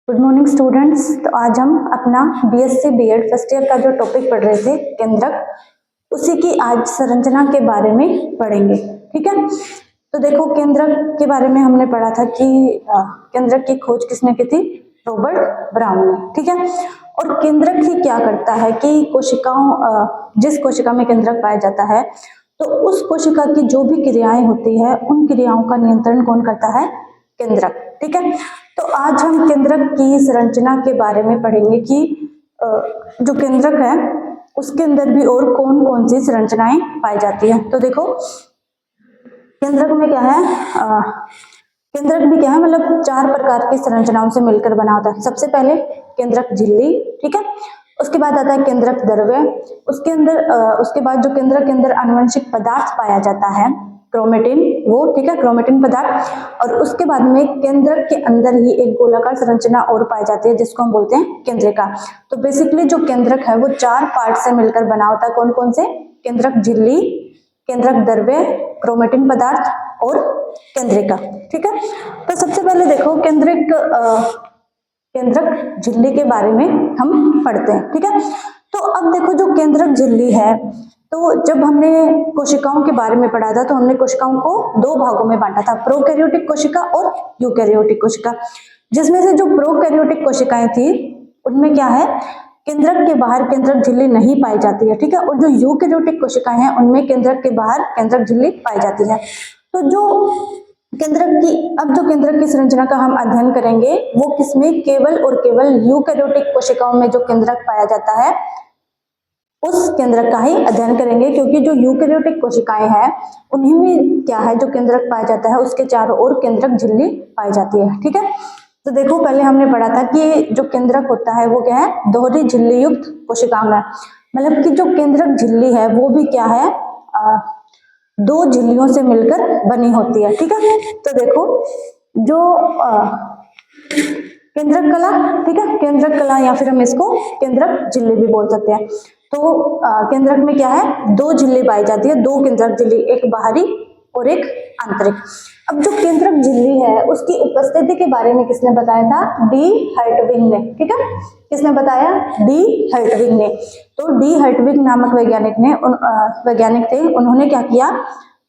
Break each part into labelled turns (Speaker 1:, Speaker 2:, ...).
Speaker 1: Good morning students. तो आज हम अपना बीएससी बीएड फर्स्ट ईयर का जो टॉपिक पढ़ रहे थे केंद्रक, उसी की आज संरचना के बारे में पढ़ेंगे। ठीक है, तो देखो केंद्रक के बारे में हमने पढ़ा था कि केंद्रक की खोज किसने की थी? रॉबर्ट ब्राउन ने। ठीक है, और केंद्रक ही क्या करता है कि कोशिकाओं जिस कोशिका में केंद्रक पाया जाता है तो उस कोशिका की जो भी क्रियाएं होती है उन क्रियाओं का नियंत्रण कौन करता है? केंद्रक। ठीक है, तो आज हम केंद्रक की संरचना के बारे में पढ़ेंगे कि जो केंद्रक है उसके अंदर भी और कौन कौन सी संरचनाएं पाई जाती है। तो देखो केंद्रक में क्या है, केंद्रक भी क्या है, मतलब 4 प्रकार की संरचनाओं से मिलकर बना होता है। सबसे पहले केंद्रक झिल्ली, ठीक है, उसके बाद आता है केंद्रक द्रव्य, उसके बाद जो केंद्रक के अंदर आनुवंशिक पदार्थ पाया जाता है क्रोमेटिन, वो ठीक है, क्रोमेटिन पदार्थ, और उसके बाद में केंद्रक के अंदर ही एक गोलाकार संरचना और पाई जाती है जिसको हम बोलते हैं केंद्रिका। तो बेसिकली जो केंद्रक है वो 4 पार्ट से मिलकर बना होता है। कौन कौन से? केंद्रक झिल्ली, केंद्रक द्रव्य, क्रोमेटिन पदार्थ और केंद्रिका। ठीक है, तो सबसे पहले देखो केंद्रक झिल्ली के बारे में हम पढ़ते हैं। ठीक है, तो अब देखो जो केंद्रक झिल्ली है, तो जब हमने कोशिकाओं के बारे में पढ़ा था तो हमने कोशिकाओं को 2 भागों में बांटा था, प्रोकैरियोटिक कोशिका और यूकैरियोटिक कोशिका। जिसमें से जो प्रोकैरियोटिक कोशिकाएं थी उनमें क्या है, केंद्रक के बाहर केंद्रक झिल्ली नहीं पाई जाती है। ठीक है, और जो यूकैरियोटिक कोशिकाएं हैं उनमें केंद्रक के बाहर केंद्रक झिल्ली पाई जाती है। तो अब जो केंद्रक की संरचना का हम अध्ययन करेंगे वो किसमें? केवल और केवल यूकैरियोटिक कोशिकाओं में जो केंद्रक पाया जाता है उस केंद्रक का ही अध्ययन करेंगे, क्योंकि जो यूकैरियोटिक कोशिकाएं हैं उन्हीं में क्या है, जो केंद्रक पाया जाता है उसके चारों ओर केंद्रक झिल्ली पाई जाती है। ठीक है, तो देखो पहले हमने पढ़ा था कि जो केंद्रक होता है वो क्या है? दोहरी झिल्ली युक्त कोशिकांग, मतलब कि जो केंद्रक झिल्ली है वो भी क्या है, 2 झिल्लियों से मिलकर बनी होती है। ठीक है, तो देखो जो केंद्रक कला, ठीक है, केंद्रक कला या फिर हम इसको केंद्रक झिल्ली भी बोल सकते हैं। तो केंद्रक में क्या है, 2 झिल्ली पाई जाती है, 2 केंद्रक झिल्ली, एक बाहरी और एक आंतरिक। अब जो केंद्रक झिल्ली है उसकी उपस्थिति के बारे में किसने बताया था? डी हर्टविग ने। ठीक है, किसने बताया? डी हर्टविग ने। तो डी हर्टविग नामक वैज्ञानिक थे, उन्होंने क्या किया,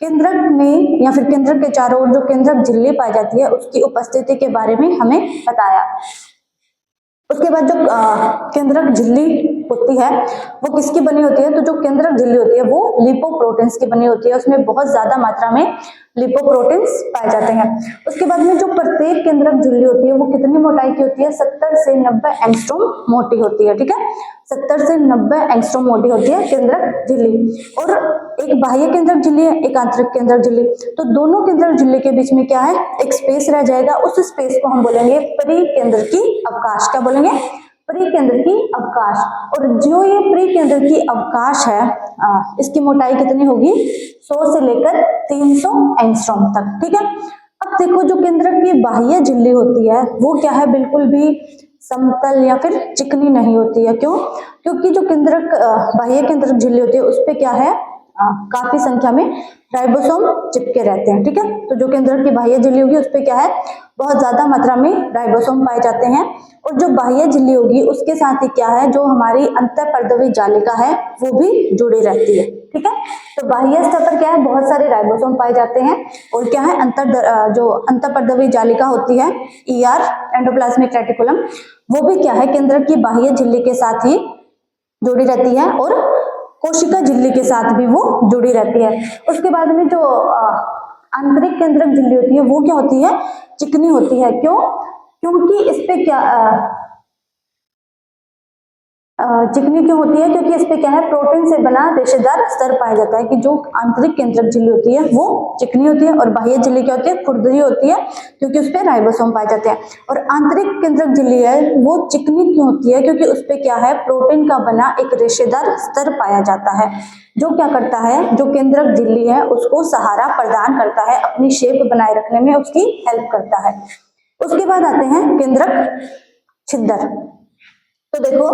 Speaker 1: केंद्रक में या फिर केंद्रक के चारों ओर जो केंद्रक झिल्ली पाई जाती है उसकी उपस्थिति के बारे में हमें बताया। उसके बाद जो केंद्रक झिल्ली होती है वो किसकी बनी होती है? तो जो केंद्रक झिल्ली होती है वो लिपोप्रोटीन्स की बनी होती है, उसमें बहुत ज्यादा मात्रा में लिपोप्रोटीन्स पाए जाते हैं। उसके बाद में जो प्रत्येक केंद्रक झिल्ली होती है वो कितनी मोटाई की होती है? 70 से 90 एंगस्ट्रॉम मोटी होती है। ठीक है, 70 से 90 एंगस्ट्रॉम मोटी होती है केंद्रक झिल्ली। और एक बाह्य केंद्रक झिल्ली है, एक आंतरिक केंद्रक झिल्ली। तो दोनों केंद्रक झिल्ली के बीच में क्या है? एक स्पेस रह जाएगा, उस स्पेस को हम बोलेंगे परिकेंद्र की अवकाश। क्या बोलेंगे? परिकेंद्र की अवकाश। और जो ये परिकेंद्र की अवकाश है इसकी मोटाई कितनी होगी? 100 से लेकर 300 एंगस्ट्रॉम तक। ठीक है, अब देखो जो केंद्रक की बाह्य झिल्ली होती है वो क्या है, बिल्कुल भी समतल या फिर चिकनी नहीं होती है। क्यों? क्योंकि जो बाह्य केंद्रक झिल्ली होती है उस पे क्या है, काफी संख्या में राइबोसोम चिपके रहते हैं। ठीक है, तो जो केंद्रक की बाह्य झिल्ली होगी उस पे क्या है, बहुत ज्यादा मात्रा में राइबोसोम पाए जाते हैं। और जो बाह्य झिल्ली होगी उसके साथ ही क्या है, जो हमारी अंतःपर्दवी जालिका है वो भी जुड़ी रहती है। ठीक है, तो बाह्य स्तर पर क्या है, बहुत सारे राइबोसोम पाए जाते हैं। और क्या है, जो अंतःपर्दवी जालिका होती है ER, एंडोप्लाज्मिक रेटिकुलम, वो भी क्या है, केंद्रक की बाह्य झिल्ली के साथ ही जुड़ी रहती है और कोशिका झिल्ली के साथ भी वो जुड़ी रहती है। उसके बाद में जो आंतरिक केंद्रक झिल्ली होती है वो क्या होती है? चिकनी होती है। क्यों? क्योंकि इस पे क्या चिकनी क्यों होती है? क्योंकि इस पे क्या है, प्रोटीन से बना रेशेदार स्तर पाया जाता है। कि जो आंतरिक केंद्रक झिल्ली होती है वो चिकनी होती है और बाह्य झिल्ली क्या होती है? खुरदरी होती है, क्योंकि उस पे राइबोसोम पाए जाते हैं। और आंतरिक केंद्रक झिल्ली है वो चिकनी क्यों होती है? क्योंकि उस पे क्या है, प्रोटीन का बना एक रेशेदार स्तर पाया जाता है, जो क्या करता है, जो केंद्रक झिल्ली है उसको सहारा प्रदान करता है, अपनी शेप बनाए रखने में उसकी हेल्प करता है। उसके बाद आते हैं केंद्रक छिद्र। तो देखो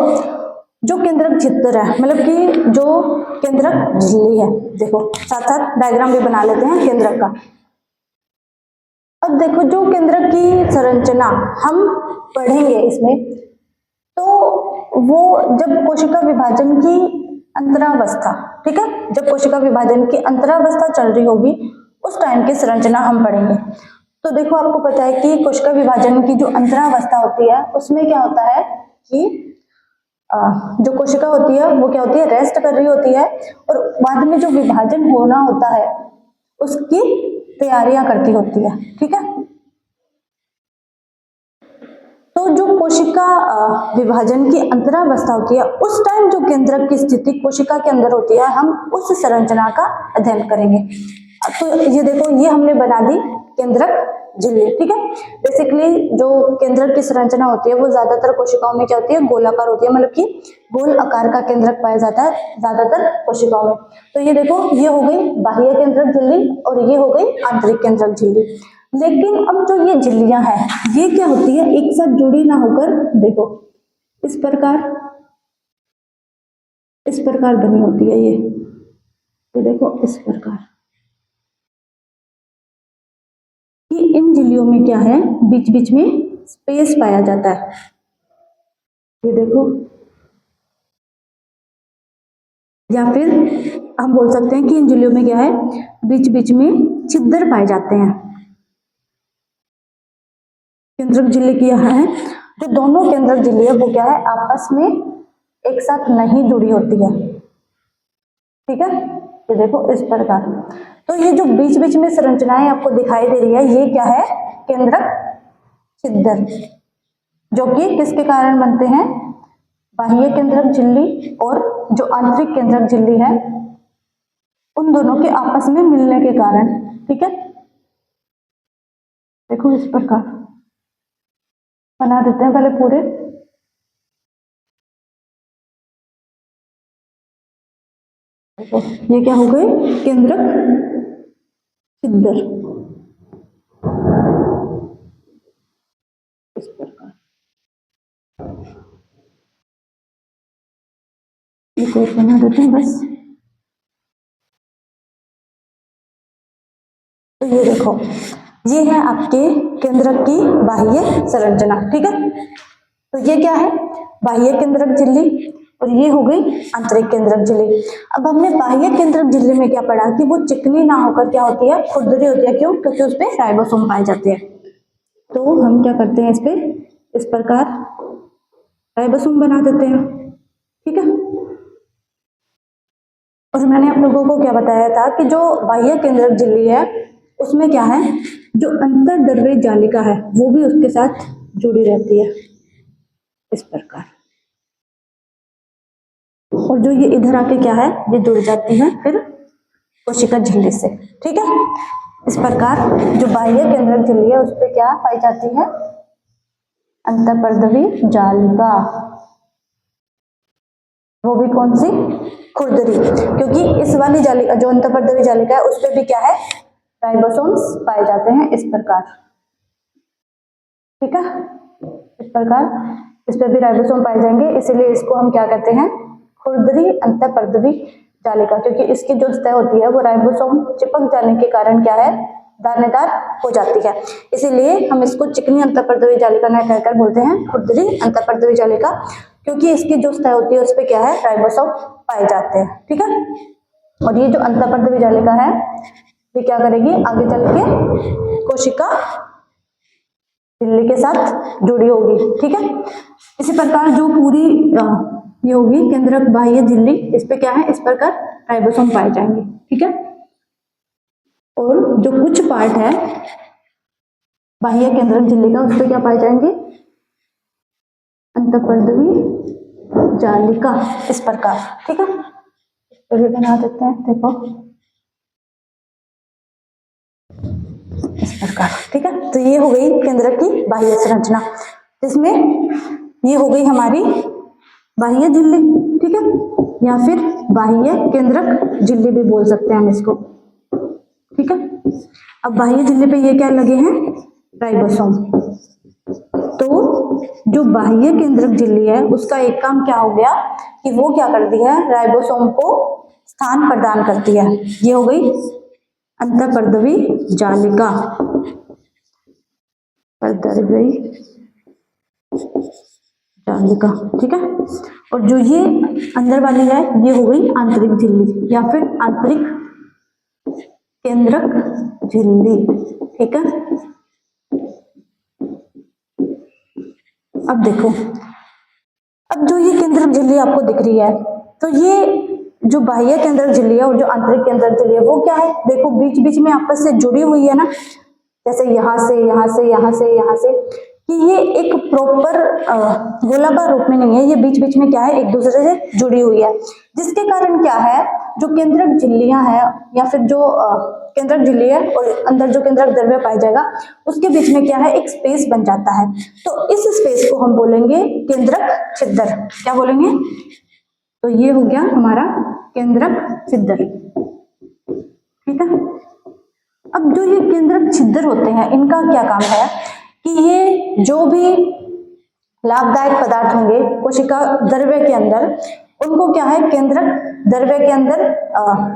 Speaker 1: जो केंद्रक छिद्र है, मतलब कि जो केंद्रक झिल्ली है, देखो साथ साथ डायग्राम भी बना लेते हैं केंद्रक का। अब देखो जो केंद्रक की संरचना हम पढ़ेंगे इसमें, तो वो जब कोशिका विभाजन की अंतरावस्था, ठीक है, जब कोशिका विभाजन की अंतरावस्था चल रही होगी उस टाइम की संरचना हम पढ़ेंगे। तो देखो आपको पता है कि कोशिका विभाजन की जो अंतरावस्था होती है उसमें क्या होता है कि जो कोशिका होती है वो क्या होती है, रेस्ट कर रही होती है, और बाद में जो विभाजन होना होता है उसकी तैयारियां करती होती है, ठीक है। तो जो कोशिका विभाजन की अंतरावस्था होती है उस टाइम जो केंद्रक की स्थिति कोशिका के अंदर होती है, हम उस संरचना का अध्ययन करेंगे। तो ये देखो, ये हमने बना दी केंद्रक झिल्ली, ठीक है। बेसिकली जो केंद्रक की संरचना होती है वो ज्यादातर कोशिकाओं में क्या होती है, गोलाकार होती है, मतलब कि गोल आकार का केंद्रक पाया जाता है ज्यादातर कोशिकाओं में। तो ये देखो, ये हो गई बाह्य केंद्रक झिल्ली और ये हो गई आंतरिक केंद्रक झिल्ली। लेकिन अब जो ये झिल्लियां हैं ये क्या होती है, एक साथ जुड़ी ना होकर देखो इस प्रकार बनी होती है। ये देखो इस प्रकार, कि इन झिल्लियों में क्या है, बीच बीच में स्पेस पाया जाता है। ये देखो, या फिर हम बोल सकते हैं कि इन झिल्लियों में क्या है, बीच बीच में छिद्र पाए जाते हैं। केंद्रक झिल्ली की यह है, जो दोनों केंद्रक झिल्ली है वो क्या है, आपस में एक साथ नहीं जुड़ी होती है, ठीक है। ये देखो इस प्रकार। तो ये जो बीच बीच में संरचनाएं आपको दिखाई दे रही है ये क्या है, केंद्रक छिद्र, जो कि किसके कारण बनते हैं, बाह्य केंद्रक झिल्ली और जो आंतरिक केंद्रक झिल्ली है उन दोनों के आपस में मिलने के कारण, ठीक है। देखो इस प्रकार बना देते हैं पहले पूरे। देखो ये क्या हो गए, केंद्रक छिद्र, इस प्रकार। एक और बना देते हैं बस। तो ये देखो, ये है आपके केंद्रक की बाह्य संरचना, ठीक है। तो ये क्या है, बाह्य केंद्रक झिल्ली, और ये हो गई आंतरिक केंद्रक झिल्ली। अब हमने बाह्य केंद्रक झिल्ली में क्या पढ़ा कि वो चिकनी ना होकर क्या होती है, खुरदरी होती है। क्यों, क्योंकि उसपे राइबोसोम पाए जाते हैं। तो हम क्या करते हैं, इस पे इस प्रकार राइबोसोम बना देते हैं, ठीक है। और मैंने आप लोगों को क्या बताया था कि जो बाह्य केंद्रक झिल्ली है उसमें क्या है, जो अंतर्द्रव्य जालिका है वो भी उसके साथ जुड़ी रहती है, इस प्रकार। और जो ये इधर आके क्या है, ये जुड़ जाती है फिर कोशिका झिल्ली से, ठीक है। इस प्रकार जो बाह्य केंद्रक झिल्ली है उस पर क्या पाई जाती है, अंतःपर्दवी जालिका, वो भी कौन सी, खुरदरी, क्योंकि इस वाली जालिका जो अंतःपर्दवी जालिका है उस पर भी क्या है, राइबोसोम्स पाए जाते हैं, इस प्रकार, ठीक है। इस प्रकार इस पर भी राइबोसोम पाए जाएंगे, इसीलिए इसको हम क्या कहते हैं, खुरदरी अंतःपर्दवी जालिका, क्योंकि इसकी जो सतह होती है वो राइबोसोम चिपक जाने के कारण क्या है, दानेदार हो जाती है। इसीलिए हम इसको चिकनी अंतःपर्दवी जालिका न कहकर बोलते हैं खुरदरी अंतःपर्दवी जालिका, क्योंकि इसकी जो सतह होती है उस पर क्या है, राइबोसोम पाए जाते हैं, ठीक है। और ये जो अंतःपर्दवी जालिका है ये क्या करेगी, आगे चल के कोशिका झिल्ली के साथ जुड़ी होगी, ठीक है। इसी प्रकार जो पूरी ये होगी केंद्रक बाह्य झिल्ली, इस पे क्या है, इस प्रकार राइबोसोम पाए जाएंगे, ठीक है। और जो कुछ पार्ट है बाह्य केंद्रक झिल्ली का उस पे क्या पाए जाएंगे, अंतःपर्दवी जालिका, इस प्रकार, ठीक है। तो ये बना देते हैं, देखो इस प्रकार, ठीक है। तो ये हो गई केंद्रक की बाह्य संरचना, जिसमें ये हो गई हमारी बाह्य झिल्ली, ठीक है, या फिर बाह्य केंद्रक झिल्ली भी बोल सकते हैं हम इसको, ठीक है। अब बाह्य झिल्ली पे ये क्या लगे हैं, राइबोसोम। तो जो बाह्य केंद्रक झिल्ली है उसका एक काम क्या हो गया कि वो क्या करती है, राइबोसोम को स्थान प्रदान करती है। ये हो गई अंतःपर्दवी जालिका, द्रव्यी जालिका, ठीक है। और जो ये अंदर वाली है ये हो गई आंतरिक झिल्ली या फिर आंतरिक केंद्रक झिल्ली, ठीक है। अब देखो, अब जो ये केंद्रक झिल्ली आपको दिख रही है, तो ये जो बाह्य केंद्रक झिल्ली है और जो आंतरिक केंद्रक झिल्ली है वो क्या है, देखो बीच बीच में आपस से जुड़ी हुई है ना, जैसे यहाँ से यहाँ से यहाँ से यहाँ से, कि ये एक प्रॉपर गोलाकार रूप में नहीं है, ये बीच बीच में क्या है, एक दूसरे से जुड़ी हुई है, जिसके कारण क्या है, जो केंद्रक झिल्लियां हैं या फिर जो केंद्रक झिल्ली है और अंदर जो केंद्रक द्रव्य पाया जाएगा उसके बीच में क्या है, एक स्पेस बन जाता है। तो इस स्पेस को हम बोलेंगे केंद्रक छिद्र। क्या बोलेंगे, तो ये हो गया हमारा केंद्रक छिद्र, ठीक है। अब जो ये केंद्रक छिद्र होते हैं इनका क्या काम है कि ये जो भी लाभदायक पदार्थ होंगे कोशिका द्रव्य के अंदर, उनको क्या है, केंद्रक द्रव्य के अंदर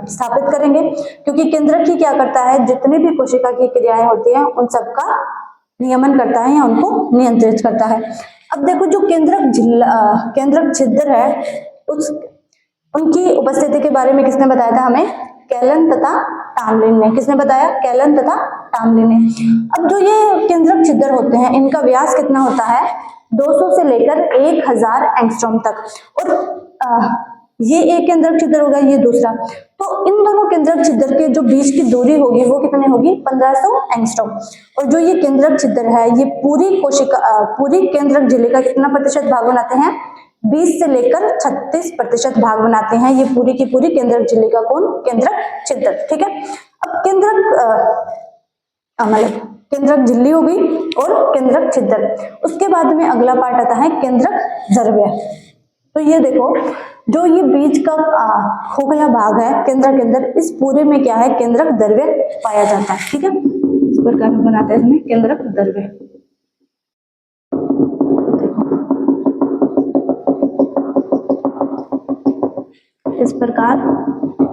Speaker 1: स्थापित करेंगे, क्योंकि केंद्रक ही क्या करता है, जितनी भी कोशिका की क्रियाएं होती हैं उन सबका नियमन करता है या उनको नियंत्रित करता है। अब देखो जो केंद्रक छिद्र है उस उनकी उपस्थिति के बारे में किसने बताया था हमें, कैलन तथा टामलिन ने। किसने बताया, कैलन तथा टामलिन ने। अब जो ये केंद्रक छिद्र होते हैं इनका व्यास कितना होता है, 200 से लेकर 1000 एंगस्ट्रॉम तक, और ये एक केंद्रक छिद्र होगा, ये दूसरा, तो इन दोनों केंद्रक छिद्र के जो बीच की दूरी होगी वो कितनी होगी, 1500 एंगस्ट्रॉम। और जो ये केंद्रक छिद्र है ये पूरी केंद्रक झिल्ली का कितना प्रतिशत भाग बनाते हैं, 20 से लेकर 36% भाग बनाते हैं, ये पूरी की पूरी केंद्रक झिल्ली का कौन, केंद्रक छिद्र, ठीक है। अब मतलब केंद्रक झिल्ली हो गई और केंद्रक छिद्र, उसके बाद में अगला पार्ट आता है केंद्रक द्रव्य। तो ये देखो जो ये बीच का खोखला भाग है केंद्रक के अंदर, इस पूरे में क्या है, केंद्रक द्रव्य पाया जाता है, ठीक है। इस प्रकार बनाते हैं इसमें केंद्रक द्रव्य। इस प्रकार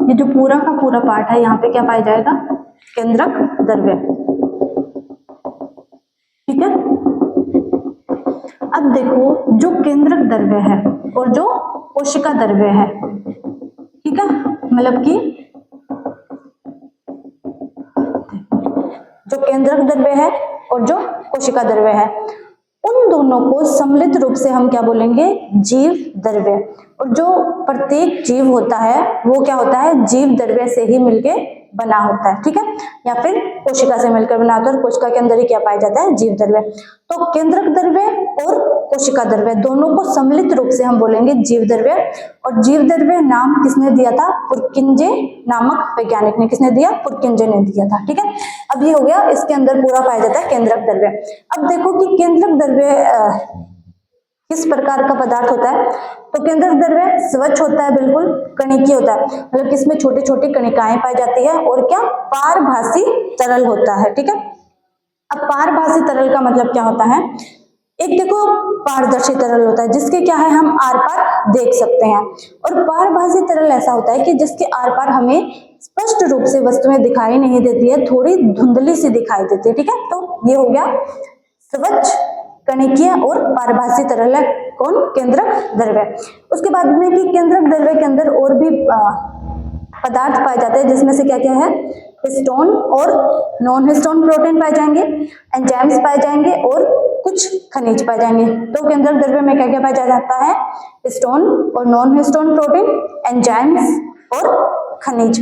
Speaker 1: ये जो पूरा का पूरा पार्ट है यहाँ पे क्या पाया जाएगा, केंद्रक द्रव्य, ठीक है। अब देखो जो केंद्रक द्रव्य है और जो कोशिका द्रव्य है, ठीक है, मतलब कि जो केंद्रक द्रव्य है और जो कोशिका द्रव्य है, उन दोनों को सम्मिलित रूप से हम क्या बोलेंगे, जीव द्रव्य। और जो प्रत्येक जीव होता है वो क्या होता है, जीव द्रव्य से ही मिलके बना होता है, ठीक है, या फिर कोशिका से मिलकर बना होता है, और कोशिका के अंदर ही क्या पाया जाता है, जीव द्रव्य। तो केंद्रक द्रव्य और कोशिका द्रव्य दोनों को सम्मिलित रूप से हम बोलेंगे जीव द्रव्य। और जीव द्रव्य नाम किसने दिया था, पुरकिंजे नामक वैज्ञानिक ने। किसने दिया, पुरकिंजे ने दिया था, ठीक है। अब ये हो गया, इसके अंदर पूरा पाया जाता है केंद्रक द्रव्य। अब देखो कि केंद्रक द्रव्य किस प्रकार का पदार्थ होता है, तो केंद्रक द्रव्य स्वच्छ होता है, बिल्कुल कणिकीय होता है, मतलब किसमें छोटी छोटी कणिकाएं पाई जाती है, और क्या, पारभासी तरल होता है, ठीक है। अब पारभासी तरल का मतलब क्या होता है, एक देखो पारदर्शी तरल होता है जिसके क्या है, हम आर पार देख सकते हैं, और पारभासी तरल ऐसा होता है कि जिसके आर पार हमें स्पष्ट रूप से वस्तुएं दिखाई नहीं देती है, थोड़ी धुंधली सी दिखाई देती है, ठीक है। तो ये हो गया स्वच्छ, कणिकीय और पारभासी तरल है कौन, केंद्रक द्रव्य। उसके बाद में कि केंद्रक द्रव्य के अंदर और भी पदार्थ पाए जाते हैं, जिसमें से क्या क्या है, हिस्टोन और नॉन हिस्टोन प्रोटीन पाए जाएंगे, एंजाइम्स पाए जाएंगे और कुछ खनिज पाए जाएंगे। तो केंद्रक द्रव्य में क्या क्या पाया जाता है, हिस्टोन और नॉन हिस्टोन प्रोटीन, एंजाइम्स और खनिज।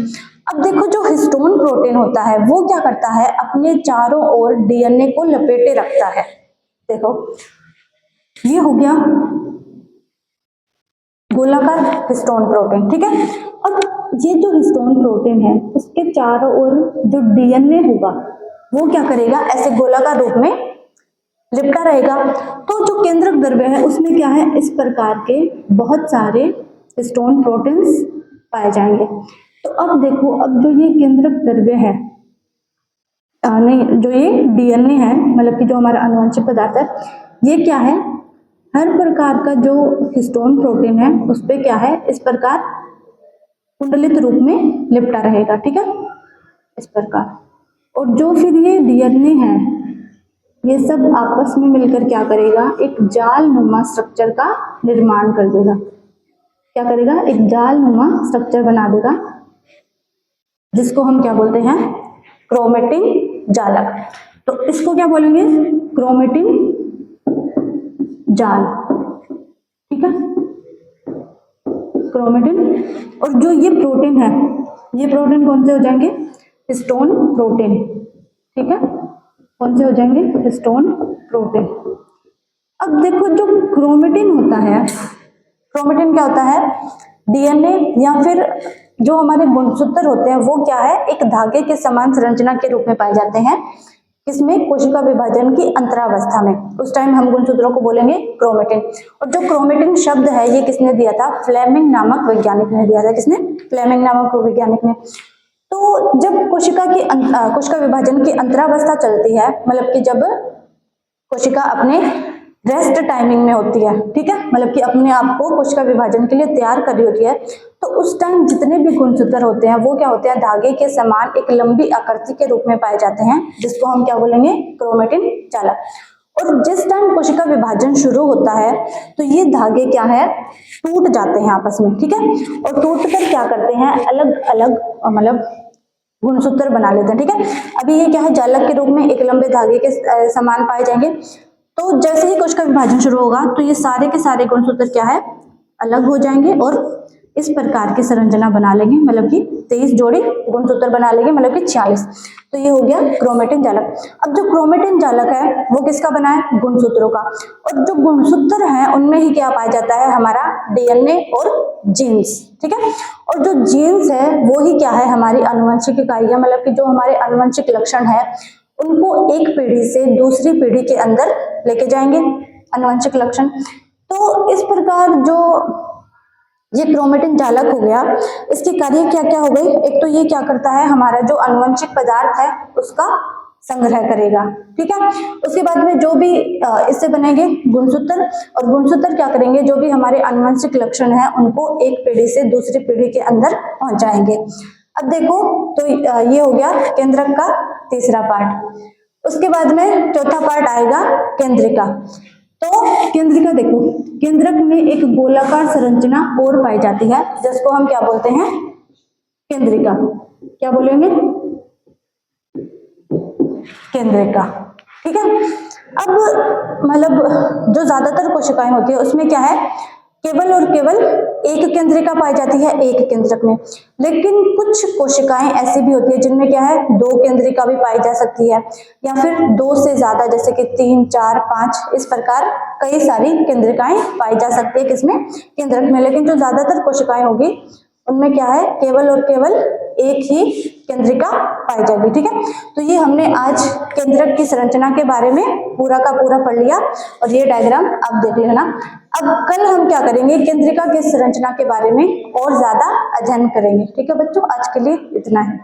Speaker 1: अब देखो जो हिस्टोन प्रोटीन होता है वो क्या करता है, अपने चारों ओर डीएनए को लपेटे रखता है। देखो ये हो गया गोलाकार हिस्टोन प्रोटीन, ठीक है। अब ये जो हिस्टोन प्रोटीन है उसके चारों ओर जो डीएनए होगा वो क्या करेगा, ऐसे गोलाकार रूप में लिपटा रहेगा। तो जो केंद्रक द्रव्य है उसमें क्या है, इस प्रकार के बहुत सारे हिस्टोन प्रोटीन्स पाए जाएंगे। तो अब देखो, अब जो ये केंद्रक द्रव्य है, नहीं, जो ये डीएनए है, मतलब कि जो हमारा आनुवंशिक पदार्थ है, ये क्या है, हर प्रकार का जो हिस्टोन प्रोटीन है उस पे क्या है, इस प्रकार कुंडलित रूप में लिपटा रहेगा, ठीक है, इस प्रकार। और जो फिर ये डीएनए है ये सब आपस में मिलकर क्या करेगा, एक जालनुमा स्ट्रक्चर का निर्माण कर देगा। क्या करेगा, एक जालनुमा स्ट्रक्चर बना देगा, जिसको हम क्या बोलते हैं, क्रोमेटिन जालक। तो इसको क्या बोलेंगे, क्रोमेटिन जाल, ठीक है, क्रोमेटिन। और जो ये प्रोटीन है, ये प्रोटीन कौन से हो जाएंगे, हिस्टोन प्रोटीन, ठीक है, कौन से हो जाएंगे, हिस्टोन प्रोटीन। अब देखो जो क्रोमेटिन होता है, क्रोमेटिन क्या होता है, डीएनए या फिर जो हमारे गुणसूत्र होते हैं वो क्या है, एक धागे के समान संरचना के रूप में पाए जाते हैं, किसमें, कोशिका विभाजन की अंतरावस्था में। उस टाइम हम गुणसूत्रों को बोलेंगे क्रोमेटिन। और जो क्रोमेटिन शब्द है ये किसने दिया था, फ्लेमिंग नामक वैज्ञानिक ने दिया था। किसने, फ्लेमिंग नामक वैज्ञानिक ने। तो जब कोशिका विभाजन की अंतरावस्था चलती है, मतलब कि जब कोशिका अपने रेस्ट टाइमिंग में होती है, ठीक है, मतलब कि अपने आप को कोशिका विभाजन के लिए तैयार कर रही होती है, तो उस टाइम जितने भी गुणसूत्र होते हैं वो क्या होते हैं, धागे के समान एक लंबी आकृति के रूप में पाए जाते हैं, जिसको हम क्या बोलेंगे, क्रोमेटिन जालक। और जिस टाइम कोशिका विभाजन शुरू होता है तो ये धागे क्या है, टूट जाते हैं आपस में, ठीक है, और टूटकर क्या करते हैं, अलग अलग मतलब गुणसूत्र बना लेते हैं, ठीक है। अभी ये क्या है, जालक के रूप में एक लंबे धागे के समान पाए जाएंगे। तो जैसे ही कोशिका विभाजन शुरू होगा तो ये सारे के सारे गुणसूत्र क्या है, अलग हो जाएंगे और इस प्रकार की संरचना बना लेंगे, मतलब कि 23 जोड़ी गुणसूत्र बना लेंगे, मतलब कि 46। तो ये हो गया क्रोमेटिन जालक। अब जो क्रोमेटिन जालक है वो किसका बना है, गुणसूत्रों का। और जो गुणसूत्र हैं उनमें ही क्या पाया जाता है, हमारा डीएनए और जीन्स, ठीक है। और जो जीन्स है वो ही क्या है, हमारी आनुवंशिक इकाइयां, मतलब कि जो हमारे आनुवंशिक लक्षण है उनको एक पीढ़ी से दूसरी पीढ़ी के अंदर लेके जाएंगे, आनुवंशिक लक्षण। तो इस प्रकार जो ये क्रोमेटिन जालक हो गया, इसकी कार्य क्या क्या हो गई, एक तो ये क्या करता है, हमारा जो आनुवंशिक पदार्थ है उसका संग्रह करेगा, ठीक है। उसके बाद में जो भी इससे बनेंगे गुणसूत्र, और गुणसूत्र क्या करेंगे, जो भी हमारे आनुवंशिक लक्षण है उनको एक पीढ़ी से दूसरी पीढ़ी के अंदर पहुंचाएंगे। अब देखो तो ये हो गया केंद्रक का तीसरा पार्ट। उसके बाद में चौथा पार्ट आएगा केंद्रिका। तो केंद्रिका देखो, केंद्रक में एक गोलाकार संरचना और पाई जाती है, जिसको हम क्या बोलते हैं, केंद्रिका। क्या बोलेंगे, केंद्रिका, ठीक है। अब मतलब जो ज्यादातर कोशिकाएं होती है उसमें क्या है, केवल और केवल एक केंद्रिका पाई जाती है एक केंद्रक में। लेकिन कुछ कोशिकाएं ऐसी भी होती है जिनमें क्या है, 2 केंद्रिका भी पाई जा सकती है, या फिर 2 से ज्यादा, जैसे कि 3, 4, 5, इस प्रकार कई सारी केंद्रिकाएं पाई जा सकती है किसमें, केंद्रक में। लेकिन जो ज्यादातर कोशिकाएं होगी उनमें क्या है, केवल और केवल एक ही केंद्रिका पाई जाएगी, ठीक है। तो ये हमने आज केंद्रक की संरचना के बारे में पूरा का पूरा पढ़ लिया, और ये डायग्राम आप देख लेना। अब कल हम क्या करेंगे, केंद्रिका की संरचना के बारे में और ज्यादा अध्ययन करेंगे, ठीक है बच्चों। आज के लिए इतना ही।